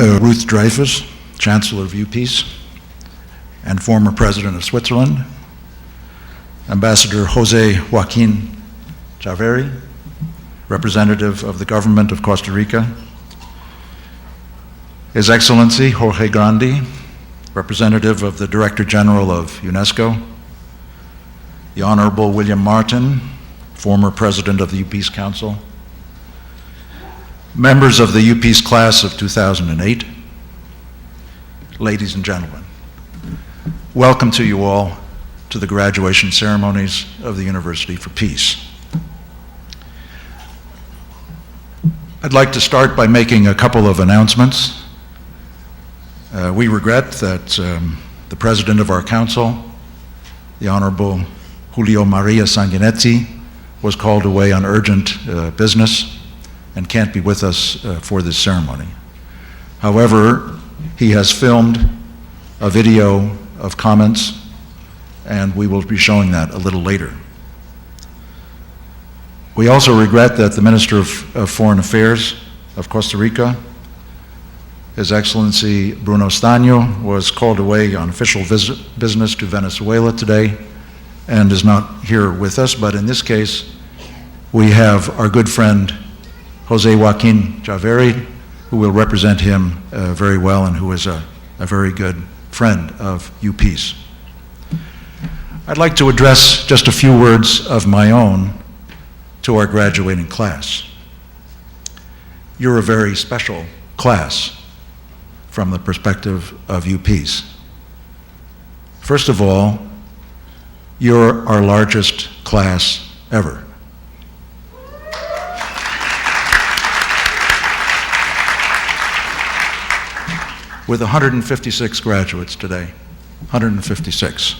Ruth Dreyfus, Chancellor of UPeace and former President of Switzerland, Ambassador Jose Joaquin Chaveri, representative of the government of Costa Rica, His Excellency Jorge Grandi, representative of the Director General of UNESCO, the Honorable William Martin, former President of the UPeace Council, members of the UPeace class of 2008, ladies and gentlemen, welcome to you all to the graduation ceremonies of the University for Peace. I'd like to start by making a couple of announcements. We regret that the President of our Council, the Honorable Julio Maria Sanguinetti, was called away on urgent business and can't be with us for this ceremony. However, he has filmed a video of comments, and we will be showing that a little later. We also regret that the Minister of Foreign Affairs of Costa Rica, His Excellency Bruno Staño, was called away on official business to Venezuela today and is not here with us, but in this case, we have our good friend Jose Joaquin Chaveri, who will represent him very well and who is a very good friend of UPeace. I'd like to address just a few words of my own to our graduating class. You're a very special class from the perspective of UPeace. First of all, you're our largest class ever. With 156 graduates today, 156.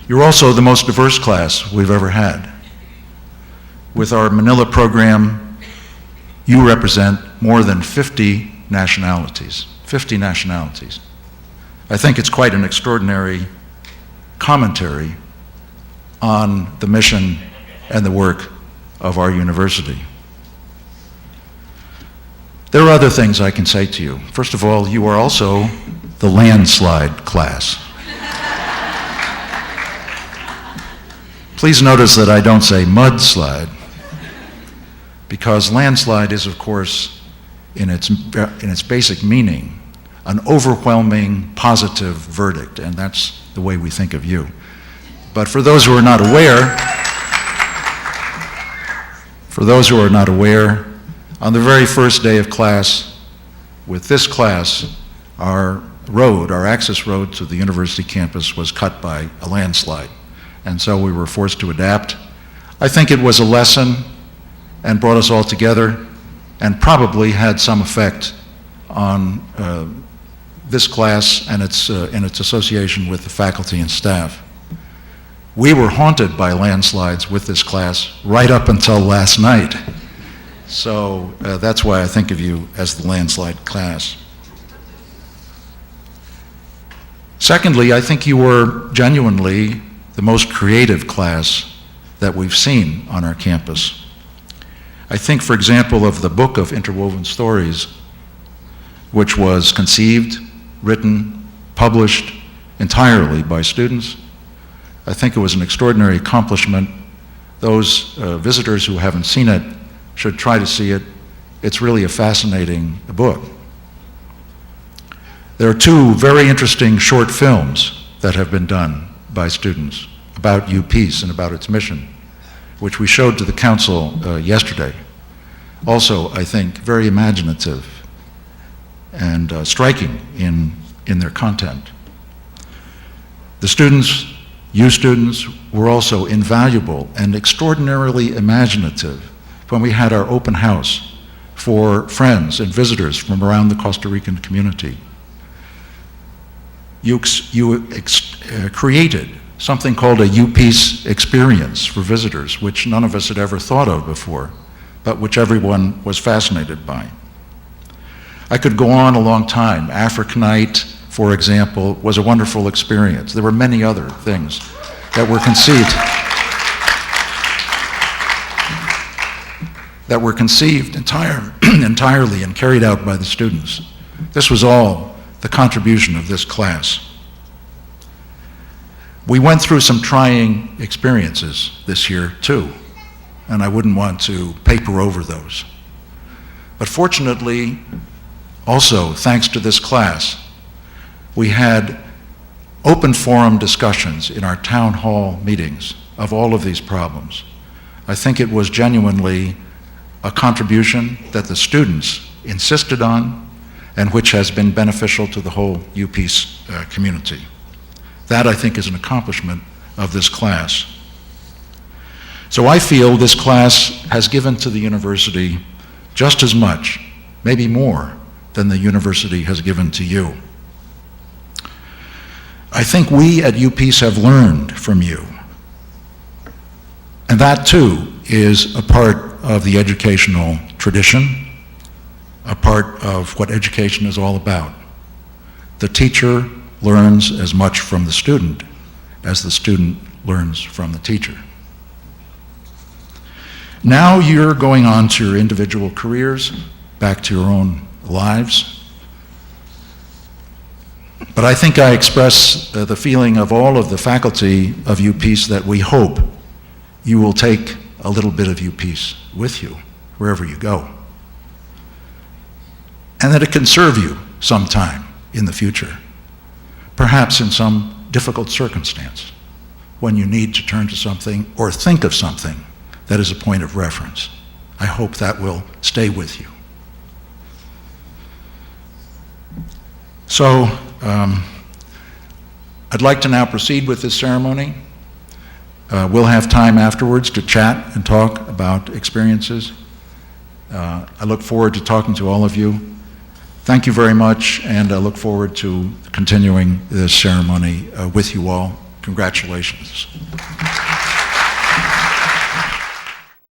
You're also the most diverse class we've ever had. With our Manila program, you represent more than 50 nationalities, 50 nationalities. I think it's quite an extraordinary commentary on the mission and the work of our university. There are other things I can say to you. First of all, you are also the landslide class. Please notice that I don't say mudslide, because landslide is, of course, in its basic meaning, an overwhelming positive verdict, and that's the way we think of you. But for those who are not aware, on the very first day of class, with this class, our access road to the university campus was cut by a landslide. And so we were forced to adapt. I think it was a lesson and brought us all together and probably had some effect on this class and its association with the faculty and staff. We were haunted by landslides with this class right up until last night. So that's why I think of you as the landslide class. Secondly, I think you were genuinely the most creative class that we've seen on our campus. I think, for example, of the book of interwoven stories, which was conceived, written, published entirely by students. I think it was an extraordinary accomplishment. Those visitors who haven't seen it should try to see it. It's really a fascinating book. There are two very interesting short films that have been done by students about UPeace and about its mission, which we showed to the council yesterday. Also, I think, very imaginative and striking in their content. The students, you students, were also invaluable and extraordinarily imaginative when we had our open house for friends and visitors from around the Costa Rican community. You created something called a UPeace experience for visitors, which none of us had ever thought of before, but which everyone was fascinated by. I could go on a long time. Africanite, for example, was a wonderful experience. There were many other things that were conceived entirely and carried out by the students. This was all the contribution of this class. We went through some trying experiences this year, too, and I wouldn't want to paper over those. But fortunately, also, thanks to this class, we had open forum discussions in our town hall meetings of all of these problems. I think it was genuinely a contribution that the students insisted on and which has been beneficial to the whole UPeace community. That, I think, is an accomplishment of this class. So I feel this class has given to the university just as much, maybe more, than the university has given to you. I think we at UPeace have learned from you. And that, too, is a part of the educational tradition, a part of what education is all about. The teacher learns as much from the student as the student learns from the teacher. Now you're going on to your individual careers, back to your own lives. But I think I express the feeling of all of the faculty of UPeace that we hope you will take a little bit of UPeace with you wherever you go. And that it can serve you sometime in the future, perhaps in some difficult circumstance, when you need to turn to something or think of something that is a point of reference. I hope that will stay with you. So, I'd like to now proceed with this ceremony. We'll have time afterwards to chat and talk about experiences. I look forward to talking to all of you. Thank you very much, and I look forward to continuing this ceremony with you all. Congratulations.